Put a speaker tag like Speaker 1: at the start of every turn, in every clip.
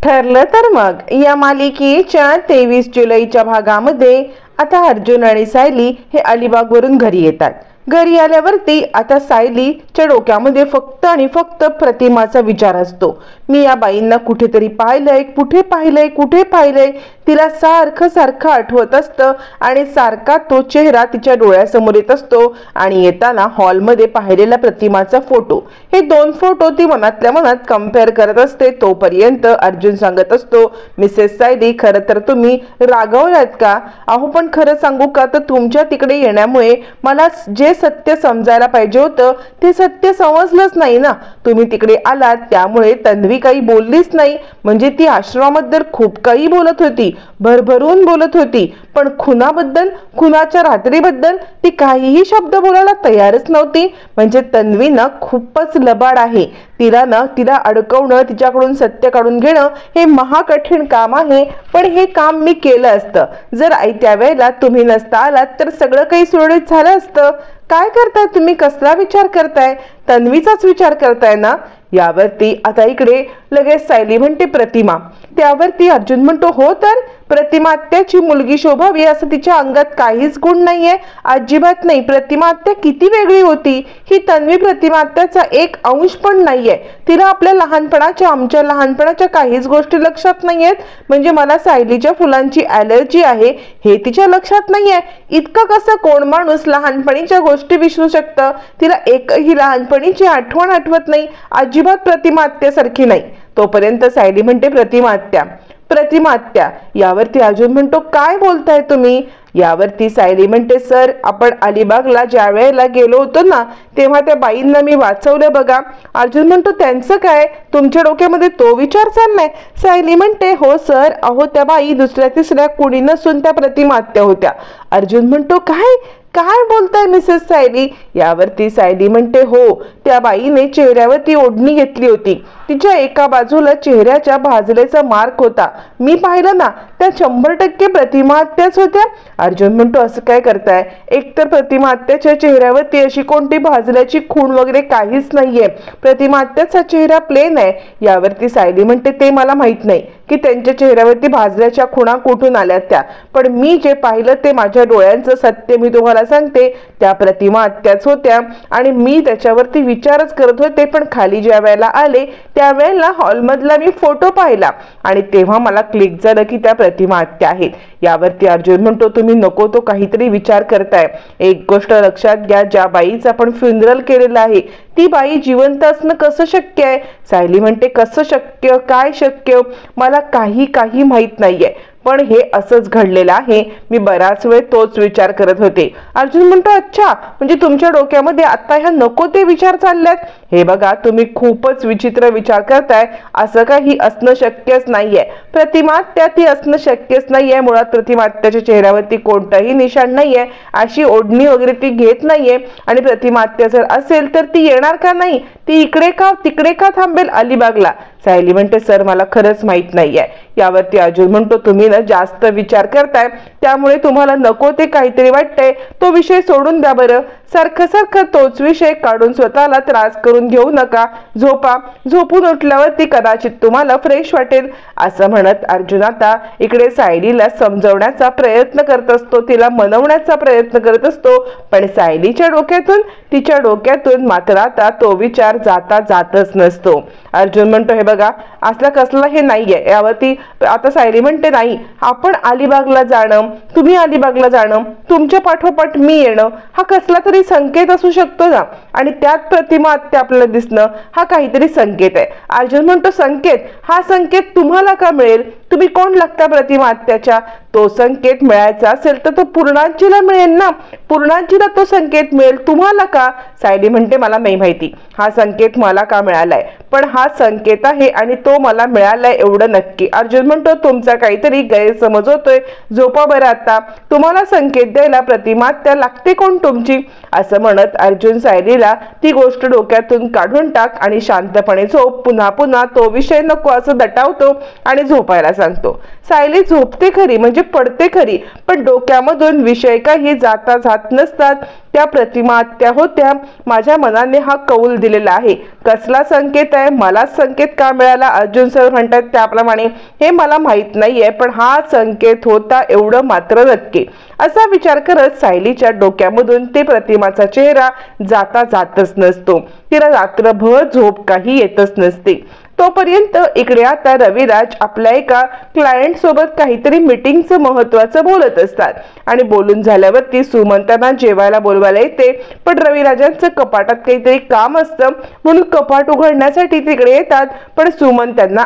Speaker 1: ठरलं तर मग या मालिकेच्या 23 जुलैच्या भागामध्ये आता अर्जुन आणि सायली हे अलिबागवरून घरी येतात। घरी आल्यावरती आता सायलीच्या डोक्यामध्ये फक्त आणि फक्त प्रतिमाचा विचार असतो। मी या बाईंना कुठेतरी पाहिलंय, कुठे पाहिलंय तिला सारखं सारखं आठवत असतं आणि सारखा तो चेहरा तिच्या डोळ्यासमोर येत असतो। आणि येताना हॉलमध्ये पाहिलेला प्रतिमाचा फोटो, हे दोन फोटो ती मनातल्या मनात कंपेअर करत असते। तोपर्यंत अर्जुन सांगत असतो, मिसेस सायली खरं तर तुम्ही रागावलात का? अहो पण खरं सांगू का, तर तुमच्या तिकडे येण्यामुळे मला जे सत्य समजायला पाहिजे होतं ते सत्य समजलंच नाही ना। तुम्ही तिकडे आलात त्यामुळे तन्वी काही बोललीच नाही, म्हणजे ती आश्रमाबद्दल खूप काही बोलत होती, भरभरून बोलत होती, पण खुनाबद्दल, खुनाच्या रात्रीबद्दल ती काहीही शब्द बोलायला तयारच नव्हती। म्हणजे तन्वी ना खूपच लबाड आहे। तिला अडकवणं, तिच्याकडून सत्य काढून घेणं हे महाकठीण काम आहे। पण हे काम मी केलं असतं जर आई त्यावेळेला तुम्ही नसता आलात तर सगळं काही सुरळीत झालं असतं। काय करताय तुम्ही? कसला विचार करताय? तन्वीचाच विचार करताय ना? यावरती आता इकडे लगेच सायली म्हणते प्रतिमा। त्यावरती अर्जुन म्हणतो, हो तर प्रतिमा आत्याची मुलगी शोभावी असं तिच्या अंगात काहीच गुण नाहीये, अजिबात नाही। प्रतिमा आत्या किती वेगळी होती, ही तन्वी प्रतिमा आत्याचा एक अंश पण नाहीये। तिला आपल्या आमच्या लहानपणाच्या काहीच गोष्टी लक्षात नाहीयेत, म्हणजे मला सायलीच्या फुलांची ॲलर्जी आहे हे तिच्या लक्षात नाहीये। इतकं कसं कोण माणूस लहानपणीच्या गोष्टी विसरू शकतं? तिला एकही लहानपणीची आठवण आठवत नाही, अजिबात प्रतिमा आत्यासारखी नाही। तोपर्यंत सायली म्हणते, प्रतिमा आत्या। यावरती अर्जुन म्हणतो, काय बोलताय तुम्ही? यावरती सायली म्हणते, सर आपण अलिबागला ज्या वेळेला गेलो होतो ना तेव्हा त्या बाईंना मी वाचवलं बघा। अर्जुन म्हणतो, त्यांचं काय? तुमच्या डोक्यामध्ये तो विचार चाललाय? सायली म्हणते, हो सर, अहो त्या बाई दुसऱ्या तिसऱ्या कुणी नसून त्या प्रतिमा आत्या होत्या। अर्जुन म्हणतो, काय बोलताय मिसेस सायली? यावरती सायली म्हणते, हो त्या बाईने चेहऱ्यावरती ओढणी घेतली होती, तिच्या एका बाजूला चेहऱ्याच्या भाजलेचा मार्क होता, मी पाहिलं ना, त्या 100% प्रतिमा आत्याच होत्या। अर्जुन म्हणतो, असं काय करताय? एकतर प्रतिमा आत्याच्या चेहऱ्यावरती अशी कोणती भाजल्याची खूण वगैरे काहीच नाहीये, प्रतिमा आत्याचा चेहरा प्लेन आहे। यावरती सायली म्हणते, ते मला माहित नाही की त्यांच्या चेहऱ्यावरती भाजल्याच्या खुणा कुठून आल्या त्या, पण मी जे पाहिलं ते माझ्या डोळ्यांचं सत्य मी तुम्हाला सांगते, त्या प्रतिमा आत्याच होत्या। आणि मी त्याच्यावरती विचारच करत होते, पण खाली ज्या वेळेला आले त्यावेळेला हॉलमधला मी फोटो पाहिला आणि तेव्हा मला क्लिक झालं की त्या प्रतिमा आत्या आहेत। यावरती अर्जुन म्हणतो, तुम्ही नको तो काहीतरी विचार करताय। एक गोष्ट लक्षात घ्या, ज्या बाईचं आपण फ्युनरल केलेलं आहे ती बाई जिवंत असणं कसं शक्य आहे? सायली म्हणते, कसं शक्य? काय शक्य? मला काही माहित नाहीये, पण हे असंच घडलेलं आहे। मी बराच वेळ तोच विचार करत होते। अर्जुन म्हणतो, अच्छा, म्हणजे तुमच्या डोक्यामध्ये आता ह्या नको ते विचार चालल्यात? हे बघा, तुम्ही खूपच विचित्र विचार करताय, असं काही असणं शक्यच नाहीये। प्रतिमा आत्या ती असणं शक्यच नाहीये। मुळात प्रतिमा आत्याच्या चेहऱ्यावरती कोणतंही निशाण नाहीये, अशी ओढणी वगैरे ती घेत नाहीये। आणि प्रतिमा आत्या जर असेल तर ती येणार का नाही? ती इकडे का तिकडे का थांबेल अलिबागला? सायली म्हणते, सर मला खरंच माहित नाहीये। यावरती अर्जुन म्हणतो, तुम्ही ना जास्त विचार करताय, त्यामुळे तुम्हाला नको ते काहीतरी वाटतंय, तो विषय सोडून द्या बरं। सारखं तोच विषय काढून स्वतःला त्रास करून घेऊ नका, झोपा, झोपून उठल्यावरती कदाचित तुम्हाला फ्रेश वाटेल। असं म्हणत अर्जुन आता इकडे सायलीला समजवण्याचा प्रयत्न करत असतो, तिला मनवण्याचा प्रयत्न करत असतो, पण सायलीच्या डोक्यातून मात्र आता तो विचार जातच नसतो। अर्जुन म्हणतो, हे बघा, असला कसला हे नाहीये। यावरती आता सायली म्हणते, नाही, आपण अलिबागला जाणं, तुम्ही अलिबागला जाणं, तुमच्या पाठोपाठ मी येणं हा कसला तरी संकेत असू शकतो ना, आणि त्यात प्रतिमा आत्या आपल्याला दिसणं हा काहीतरी संकेत आहे। अर्जुन म्हणतो, संकेत? हा संकेत तुम्हाला का मिळेल? तुम्ही कोण लागता प्रतिमा आत्याच्या? तो संकेत मिळायचा असेल तर तो पूर्णांजीला मिळेल ना, पूर्णांजीला तो संकेत मिळेल, तुम्हाला का? सायली म्हणते, मला नाही माहिती हा संकेत मला का मिळालाय, पण हा संकेत आहे आणि तो मला मिळालाय एवढं नक्की। अर्जुन म्हणतो, तुमचा काहीतरी गैरसमज होतोय, झोपा बरं आता, तुम्हाला संकेत द्यायला प्रतिमा आत्या लागते कोण तुमची? असं म्हणत अर्जुन सायलीला ती गोष्ट डोक्यातून काढून टाक आणि शांतपणे झोप, पुन्हा तो विषय नको असं दटावतो आणि झोपायला सांगतो। सायली झोपते खरी, म्हणजे पडते खरी, पण डोक्यामधून विषय काही जाता जात नसतात. त्या प्रतिमा आत्या होत्या. माझ्या मनाने हा कौल दिलेला आहे. कसला संकेत आहे, मला संकेत का मिळाला अर्जुन सर म्हणतात त्याप्रमाणे हे मला माहित नाहीये, पण हा संकेत होता एवढं मात्र नक्की. असा विचार करत सायलीच्या डोक्यामधून ते प्रतिमाचा चेहरा जाता जातच नसतो. तिला रात्रभर झोप काही येतच नसते. तोपर्यंत इकडे आता रविराज आपल्या एका क्लायंट सोबत काहीतरी मीटिंगचं महत्वाचं बोलत असतात आणि बोलून झाल्यावरती सुमंतांना जेवायला बोलवायला येते. पण रविराजांचं कपाटात काहीतरी काम असतं म्हणून कपाट उघडण्यासाठी तिकडे येतात, पण सुमन त्यांना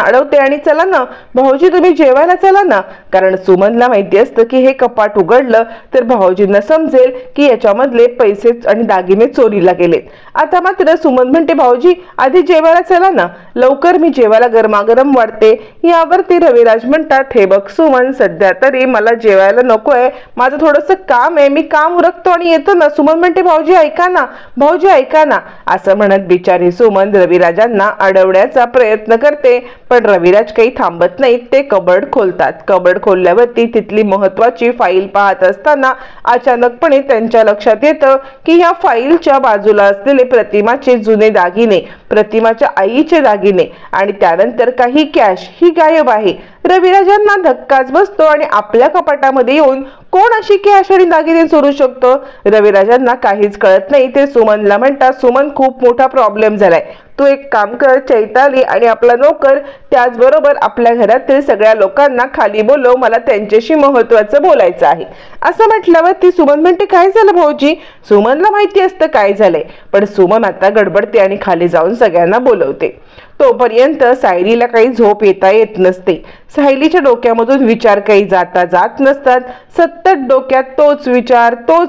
Speaker 1: अडवते आणि चला ना भाऊजी तुम्ही जेवायला चला ना, कारण सुमनला माहिती असतं की हे कपाट उघडलं तर भाऊजींना समजेल की याच्यामधले पैसे आणि दागिने चोरीला गेलेत. आता मात्र सुमन म्हणते भाऊजी आधी जेवायला चला ना, लवकर मी जेवायला गरमागरम वाढते. यावरती रविराज म्हणतात हे बघ सुमन, सध्या तरी मला जेवायला नकोय, माझं थोडंसं काम आहे, मी काम उरकतो आणि येतो ना. सुमन म्हणते भाऊजी ऐका ना, भाऊजी ऐका ना, असं म्हणत बिचारी सुमन रविराजांना अडवण्याचा प्रयत्न करते. पण रविराज काही थांबत नाहीत. ते कबर्ड खोलतात. कबर्ड खोलल्यावरती तिथली महत्वाची फाईल पाहत असताना अचानकपणे त्यांच्या लक्षात येतं की ह्या फाईलच्या बाजूला असलेले प्रतिमाचे जुने दागिने, प्रतिमाच्या आईचे दागिने आणि त्यानंतर काही कॅश ही गायब आहे. रविराजांना धक्काच बसतो आणि आपल्या कपाटामध्ये येऊन कोण अशी कॅश आणि दागिने चोरू शकतो रविराजांना काहीच कळत नाही. ते सुमनला म्हणतात सुमन खूप मोठा प्रॉब्लेम झालाय, तू एक काम कर, चैताली आणि आपला नोकर त्याचबरोबर आपल्या घरातील सगळ्या लोकांना खाली बोलव, मला त्यांच्याशी महत्वाचं बोलायचं आहे. असं म्हटल्यावर ती सुमन म्हणते काय झालं भाऊजी. सुमनला माहिती असतं काय झालंय, पण सुमन आता गडबडते आणि खाली जाऊन सगळ्यांना बोलवते. तोपर्यंत सायलीला काही झोप येत नसते. सायलीच्या डोक्यामधून विचार काही जाता जात नसतात. सतत डोक्यात तोच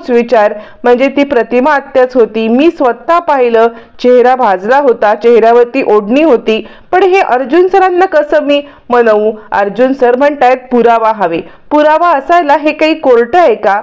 Speaker 1: विचार, म्हणजे ती प्रतिमा आत्याच होती, मी स्वतः पाहिलं, चेहरा भाजला होता, चेहऱ्यावरती ओढणी होती, पण हे अर्जुन सरांना कसं मी म्हणू. अर्जुन सर म्हणतायत पुरावा हवे. पुरावा असायला हे काही कोर्ट आहे का.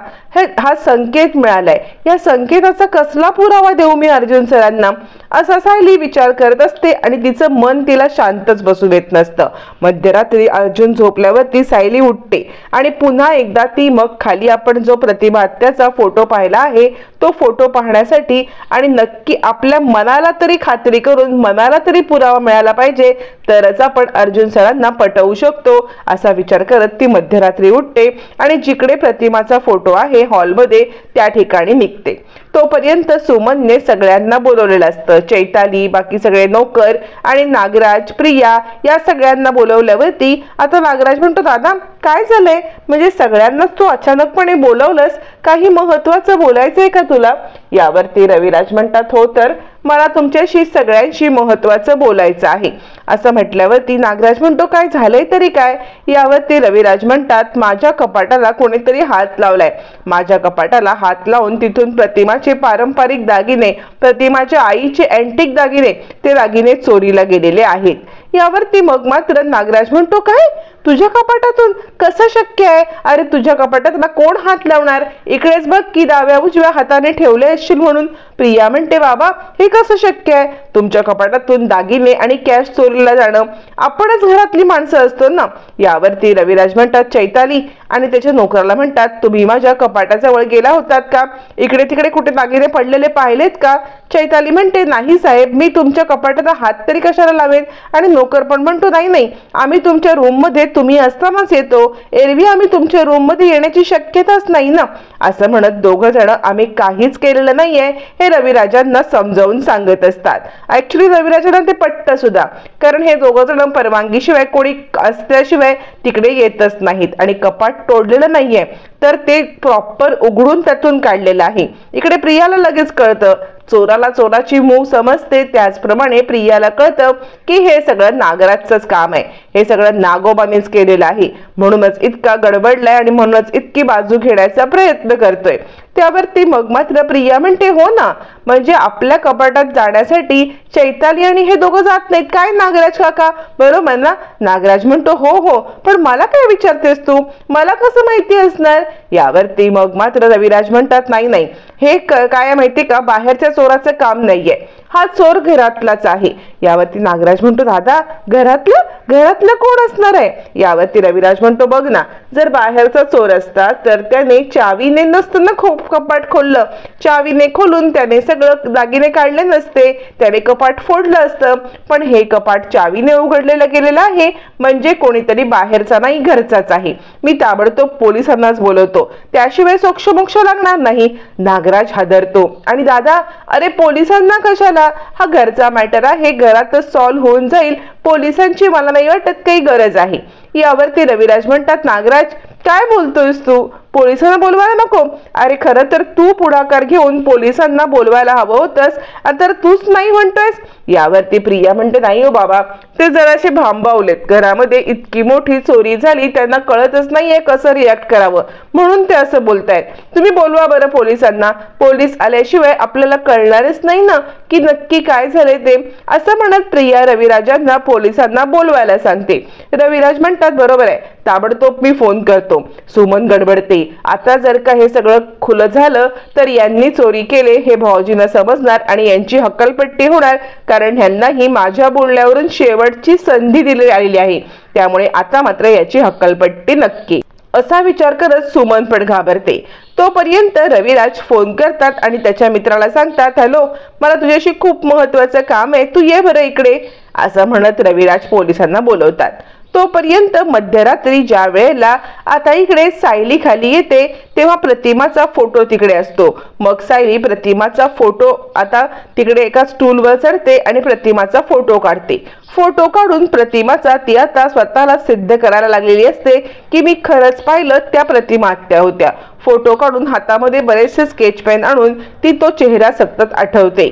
Speaker 1: हा संकेत मिळालाय, या संकेताचा कसला पुरावा देऊ मी अर्जुन सरांना, असा सायली विचार करत असते आणि तिचं मन तिला शांतच बसू देत नसतं. मध्यरात्री अर्जुन झोपल्यावरती सायली उठते आणि पुन्हा एकदा ती मग खाली आपण जो प्रतिमा आत्याचा फोटो पाहिला आहे तो फोटो पाहण्यासाठी आणि नक्की आपल्या मनाला तरी खात्री करून मनाला तरी पुरावा मिळाला पाहिजे तरच आपण अर्जुन सरांना पटवू शकतो असा विचार करत ती मध्यरात्री उठते आणि जिकडे प्रतिमाचा फोटो आहे हॉलमध्ये त्या ठिकाणी निघते. तोपर्यंत सुमनने सगळ्यांना बोलवलेलं असतं. चैताली, बाकी सगळे नोकर आणि नागराज, प्रिया या सगळ्यांना बोलवल्यावरती आता नागराज म्हणतो दादा काय झालंय, म्हणजे सगळ्यांनाच तू अचानकपणे बोलवलंस, काही महत्वाचं बोलायचंय का तुला. यावरती रविराज म्हणतात हो तर मला तुमच्याशी सगळ्यांशी महत्वाचं बोलायचं आहे. असं म्हटल्यावरती नागराज म्हणतो काय झालंय तरी काय. यावरती रविराज म्हणतात माझ्या कपाटाला कोणीतरी हात लावलाय. माझ्या कपाटाला हात लावून तिथून प्रतिमाचे पारंपरिक दागिने, प्रतिमाच्या आईचे अँटिक दागिने, ते दागिने चोरीला गेलेले आहेत. यावरती मग मात्र नागराज म्हणतो काय तुझ्या कपाटातून कसं शक्य आहे. अरे तुझ्या कपाटात कोण हात लावणार, इकडेच बघ की डाव्या उजव्या हाताने ठेवले असशील म्हणून. प्रिया म्हणते बाबा हे कसं शक्य आहे, तुमच्या कपाटातून दागिने आणि कॅश चोरीला जाणं, आपणच घरातली माणसं असतो ना. यावरती रविराज म्हणतात चैताली आणि त्याच्या नोकराला म्हणतात तुम्ही माझ्या कपाटाजवळ गेला होतात का, इकडे तिकडे कुठे दागिने पडलेले पाहिलेत का. चैताली म्हणते नाही साहेब, मी तुमच्या कपाटाला हात तरी कशाला लावेन. आणि नोकर पण म्हणतो नाही आम्ही तुमच्या रूम मध्ये तुम्ही असतानाच येतो, एरवी आम्ही तुमच्या रूम मध्ये येण्याची शक्यताच नाही ना. असं म्हणत दोघं जण आम्ही काहीच केलेलं नाहीये हे रविराजांना समजावून सांगत असतात. ऍक्च्युली रविराजांना ते पटतं सुद्धा, कारण हे दोघं जण परवानगीशिवाय कोणी असल्याशिवाय तिकडे येतच नाहीत आणि कपाट तोडलेलं नाहीये तर ते प्रॉपर उघडून त्यातून काढलेलं आहे. इकडे प्रियाला लगेच कळतं, चोराला चोराची मूव समजते, त्याचप्रमाणे प्रियाला कळतं की हे सगळं नागराजचंच काम आहे, हे सगळं नागोबानेच केलेलं आहे, म्हणूनच इतका गडबडलाय आणि म्हणूनच इतकी बाजू घेण्याचा प्रयत्न करतोय. त्यावरती मग मात्र प्रिया म्हणते हो ना, म्हणजे आपल्या कपाटात जाण्यासाठी चैताली आणि हे दोघं जात नाहीत काय नागराज काका, बरोबर ना. नागराज म्हणतो हो पण मला काय विचारतेस तू, मला कसं माहिती असणार. यावरती मग मात्र रविराज म्हणतात नाही हे काय माहिती का, बाहेरच्या चोराचं काम नाहीये, हा चोर घरातलाच आहे. यावरती नागराज म्हणतो दादा घरातलं, घरातलं कोण असणार आहे? यावरती रविराज म्हणतो, बघ ना, जर बाहेरचा चोर असता तर त्याने चावीने नसतं ना कपाट खोललं, चावीने खोलून त्याने सगळं दागिने काढले नसते, त्याने कपाट फोडलं असतं. पण हे कपाट चावीने उघडलेलं गेलेलं आहे, म्हणजे कोणीतरी बाहेरचा नाही, घरचाच आहे. मी ताबडतोब पोलिसांनाच बोलवतो, त्याशिवाय सोक्षमोक्ष लागणार नाही. नागराज हादरतो आणि दादा, अरे पोलिसांना कशाला? हा घरचा मॅटर आहे, घरातच सॉल्व्ह होऊन जाईल, पोलिसांची मला नाही वाटत काही गरज आहे. यावरती रविराज म्हणतात, नागराज काय बोलतोयस तू? पोलिसांना बोलवायला नको? अरे खरं तर तू पुढाकार घेऊन पोलिसांना बोलवायला हवं होतंस, तर तूच नाही म्हणतोयस. यावरती प्रिया म्हणते, नाही हो बाबा, ते जराशे भांबावलेत. घरामध्ये इतकी मोठी चोरी झाली, त्यांना कळतच नाहीये कसं रिॲक्ट करावं, म्हणून ते असं बोलतायत. तुम्ही बोलवा बरं पोलिसांना, पोलीस आल्याशिवाय आपल्याला कळणारच नाही ना की नक्की काय झाले ते. असं म्हणत प्रिया रविराजांना पोलिसांना बोलवायला सांगते. रविराज म्हणतात, बरोबर आहे, ताबडतोब मी फोन करतो. सुमन गडबडते, आता जर का हे सगळं खुलं झालं तर यांनी चोरी केले हे भाऊजींना समजणार आणि यांची हक्कलपट्टी होणार, कारण ह्यांनाही माझ्या बोलण्यावरून शेवटची संधी दिली आलेली आहे. त्यामुळे आता मात्र याची हक्कलपट्टी नक्की, असा विचार करत सुमन पण घाबरते. तोपर्यंत रविराज फोन करतात आणि त्याच्या मित्राला सांगतात, हॅलो, मला तुझ्याशी खूप महत्वाचं काम आहे, तू ये बरं इकडे. असं म्हणत रविराज पोलिसांना बोलवतात. तोपर्यंत मध्यरात्री ज्या वेळेला आता इकडे सायली खाली येते तेव्हा प्रतिमाचा फोटो तिकडे असतो. मग सायली प्रतिमाचा फोटो आता तिकडे एका स्टूलवर चढते आणि प्रतिमाचा फोटो काढते. फोटो काढून प्रतिमाचा ती आता स्वतःला सिद्ध करायला लागलेली असते की मी खरंच पाहिलं त्या प्रतिमा आत्या होत्या. फोटो काढून हातामध्ये बरेचसे स्केच पेन आणून ती तो चेहरा सतत आठवते.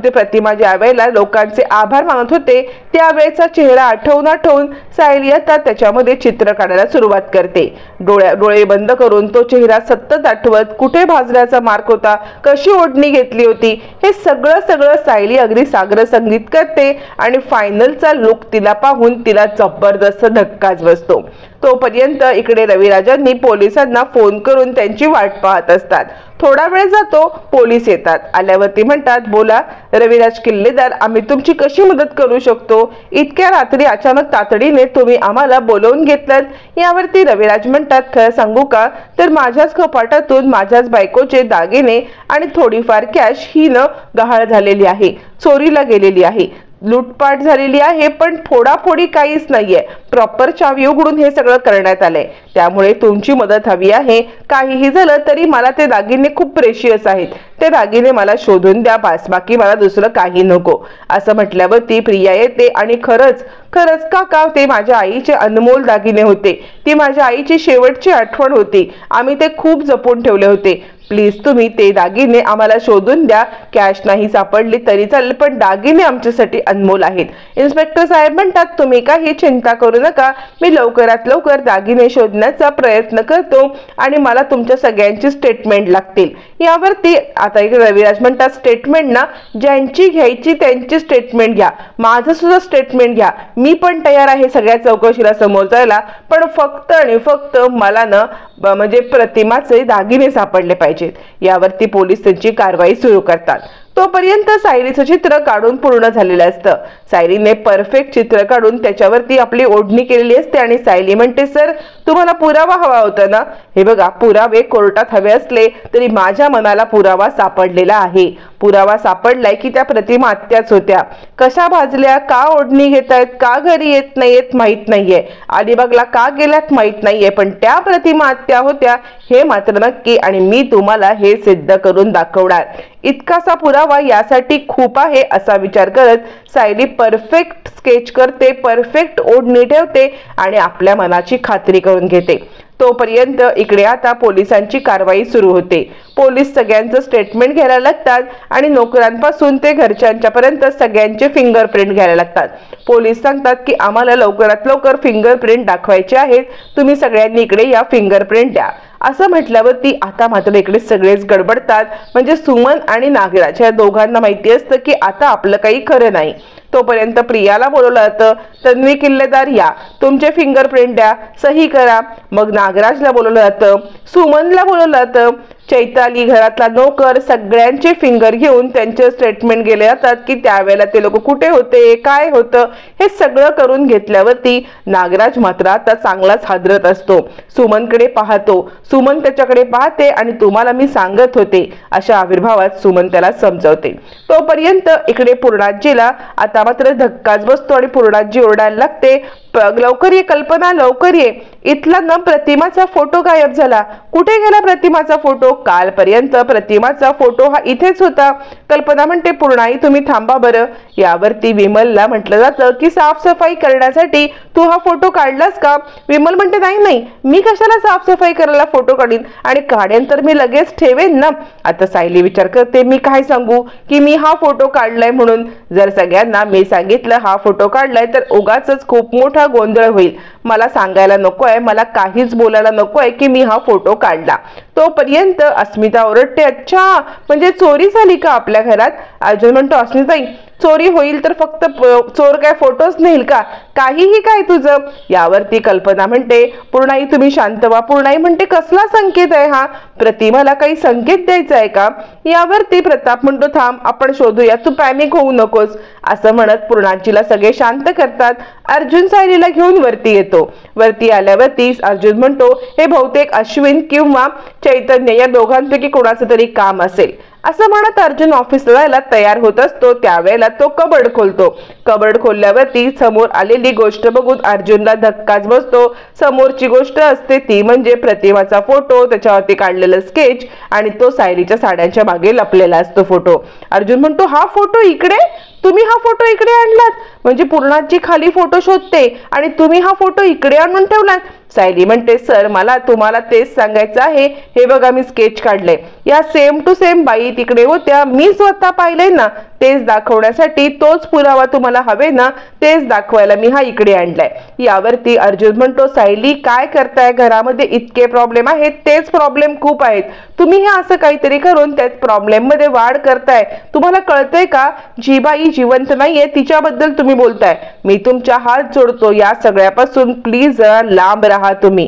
Speaker 1: प्रतिमा ज्या वेळेला लोकांचे आभार मानत होते त्यावेळेचा चेहरा आठवून सायली आता त्याच्यामध्ये चित्र काढायला सुरुवात करते. डोळे बंद करून तो चेहरा सतत आठवत, कुठे भाजल्याचा मार्क होता, कशी ओढणी घेतली होती, हे सगळं सायली अगदी सागर संगीत करते आणि फायनलचा लुक तिला पाहून तिला जबरदस्त धक्काच बसतो. तोपर्यंत इकडे रविराजांनी पोलिसांना फोन करून त्यांची वाट पाहत असतात. थोडा वेळ जातो, पोलीस येतात. आल्यावरती म्हणतात, बोला रविराज किल्लेदार, आम्ही तुमची कशी मदत करू शकतो? इतक्या रात्री अचानक तातडीने तुम्ही आम्हाला बोलवून घेतलं. यावरती रविराज म्हणतात, खरं सांगू का, तर माझ्याच कपाटातून माझ्याच बायकोचे दागिने आणि थोडीफार कॅश ही गहाळ झालेली आहे, चोरीला गेलेली आहे, लूटपाट झालेली आहे, पण फोडाफोडी काहीच नाहीये. प्रॉपर चावी उघडून हे सगळं करण्यात आलंय. त्यामुळे तुमची मदत हवी आहे. काहीही झालं तरी मला ते दागिने खूप प्रेशियस आहेत, ते दागिने मला शोधून द्या, बस, बाकी मला दुसरं काही नको. असं म्हटल्यावरती प्रिया येते आणि खरंच काका, ते माझ्या आईचे अनमोल दागिने होते, ती माझ्या आईची शेवटची आठवण होती, आम्ही ते खूप जपून ठेवले होते. प्लीज तुम्ही ते दागिने आम्हाला शोधून द्या. कॅश नाही सापडली तरी चालेल, पण दागिने आमच्यासाठी अनमोल आहेत. इन्स्पेक्टर साहेब म्हणतात, तुम्ही काही चिंता करू नका, मी लवकरात लवकर दागिने शोधण्याचा प्रयत्न करतो आणि मला तुमच्या सगळ्यांची स्टेटमेंट लागतील. यावरती आता एक रविराज म्हणतात, स्टेटमेंट ना, ज्यांची घ्यायची त्यांची स्टेटमेंट घ्या, माझं सुद्धा स्टेटमेंट घ्या, मी पण तयार आहे सगळ्या चौकशीला समोर जायला, पण फक्त आणि फक्त मला म्हणजे प्रतिमाचे दागिने सापडले पाहिजेत. यावरती पोलीस त्यांची कारवाई सुरू करतात. तोपर्यंत सायलीचं चित्र काढून पूर्ण झालेलं असतं. सायलीने परफेक्ट चित्र काढून त्याच्यावरती आपली ओढणी केलेली असते आणि सायली म्हणते, सर तुम्हाला पुरावा हवा होता ना? हे बघा, पुरावे कोर्टात हवे असले तरी माझ्या मनाला पुरावा सापडलेला आहे. पुरावा सापडलाय की त्या प्रतिमा आत्याच होत्या. कशा भाजल्या, का ओढणी घेतायत, का घरी येत नाहीयेत माहित नाहीये, अलिबागला का गेल्यात माहित नाहीये, पण त्या प्रतिमा आत्या होत्या हे मात्र नक्की, आणि मी तुम्हाला हे सिद्ध करून दाखवणार. इतकासा पुरावा यासाठी खूप आहे. असा विचार करत सायली परफेक्ट स्केच करते, परफेक्ट ओढणी ठेवते आणि आपल्या मनाची खात्री करून घेते. तोपर्यंत इकडे आता पोलिसांची कारवाई सुरू होते. पोलीस सगळ्यांचं स्टेटमेंट घ्यायला लागतात आणि नोकरांपासून ते घरच्यांच्या पर्यंत सगळ्यांचे फिंगरप्रिंट घ्यायला लागतात. पोलीस सांगतात की आम्हाला लवकरात लवकर फिंगरप्रिंट दाखवायचे आहेत, तुम्ही सगळ्यांनी इकडे या फिंगरप्रिंट द्या. असं म्हटल्यावरती आता मात्र इकडे सगळेच गडबडतात. म्हणजे सुमन आणि नागराज या दोघांना माहिती असतं की आता आपलं काही खरं नाही. तोपर्यंत प्रियाला बोलवलं जातं, तन्वी किल्लेदार या, तुमचे फिंगरप्रिंट द्या, सही करा. मग नागराजला बोलवलं जातं, सुमनला बोलवलं जातं, चैताली घरातला नोकर सगळ्यांचे फिंगर घेऊन त्यांचे स्टेटमेंट गेले जातात की त्यावेळेला ते लोक कुठे होते, काय होतं, हे सगळं करून घेतल्यावरती नागराज मात्र आता चांगलाच हादरत असतो. सुमनकडे पाहतो, सुमन त्याच्याकडे पाहते आणि तुम्हाला मी सांगत होते अशा आविर्भावात सुमन त्याला समजवते. तोपर्यंत इकडे पूर्णाजीला आता मात्र धक्काच बसतो आणि पूर्णाजी ओरडायला लागते, लवकर ये कल्पना, लवकर ये. इथला न प्रतिमाचा फोटो गायब झाला. कुठे गेला प्रतिमाचा फोटो? कालपर्यंत प्रतिमाचा फोटो हा इथेच होता. कल्पना म्हणते, पूर्णाई तुम्ही थांबा बरं. यावरती विमलला म्हटलं जातं की साफसफाई करण्यासाठी तू हा फोटो काढलास का? विमल म्हणते, नाही नाही, मी कशाला साफसफाई करायला फोटो काढीन, आणि काढेन तर मी लगेच ठेवेन ना. आता सायली विचार करते, मी काय सांगू की मी हा फोटो काढलाय म्हणून? जर सगळ्यांना मी सांगितलं हा फोटो काढलाय तर उगाचच खूप मोठा गोंधळ होईल. मला सांगायला नकोय, मला काहीच बोलायला नकोय की मी हा फोटो काढला. तोपर्यंत अस्मिता ओरडते, अच्छा म्हणजे चोरी झाली का आपल्या घरात? अर्जुन म्हणतो, अस्मिताई चोरी होईल तर फक्त चोर काय फोटोच नेईल का? काहीही काय तुझं? यावरती कल्पना म्हणते, पूर्णाई तुम्ही शांत व्हा. पूर्णाई म्हणते, कसला संकेत आहे हा? प्रतिमाला काही संकेत द्यायचा आहे का? यावरती प्रताप म्हणतो, थांब आपण शोधूया, तू पॅनिक होऊ नकोस. असं म्हणत पूर्णाजीला सगळे शांत करतात. अर्जुन सायलीला घेऊन वरती येतो. वरती आल्यावरती अर्जुन म्हणतो, हे बहुतेक अश्विन किंवा चैतन्य या दोघांपैकी कोणाचं तरी काम असेल. असं म्हणत अर्जुन ऑफिसला जायला तयार होत असतो. त्यावेळेला तो कबड खोलतो. कबड खोलल्यावरती समोर आलेली गोष्ट बघून अर्जुनला धक्काच बसतो. समोरची गोष्ट असते ती म्हणजे प्रतिमाचा फोटो, त्याच्यावरती काढलेलं स्केच आणि तो सायलीच्या साड्यांच्या मागे लपलेला असतो फोटो. अर्जुन म्हणतो, हा फोटो इकडे? तुम्ही हा फोटो इकडे आणलात? म्हणजे पूर्णाजी खाली फोटो शोधते आणि तुम्ही हा फोटो इकडे आणून ठेवलात? सायली म्हणते, सर मला तुम्हाला तेच सांगायचं आहे. हे बघा मी स्केच काढलंय, या सेम टू सेम बाई तिकडे होत्या, मी स्वतः पाहिलंय ना. तेच दाखवण्यासाठी, तोच पुरावा तुम्हाला हवे ना, तेच दाखवायला मी हा इकडे आणलाय. यावरती अर्जुन म्हणतो, सायली काय करताय? घरामध्ये इतके प्रॉब्लेम आहेत, तेच प्रॉब्लेम खूप आहेत. तुम्ही हे असं काहीतरी करून त्याच प्रॉब्लेम मध्ये वाढ करताय. तुम्हाला कळतंय का? जी बाई जिवंत नाहीये तिच्याबद्दल तुम्ही बोलताय. मी तुमच्या हात जोडतो, या सगळ्यापासून प्लीज लांब राहा तुम्ही.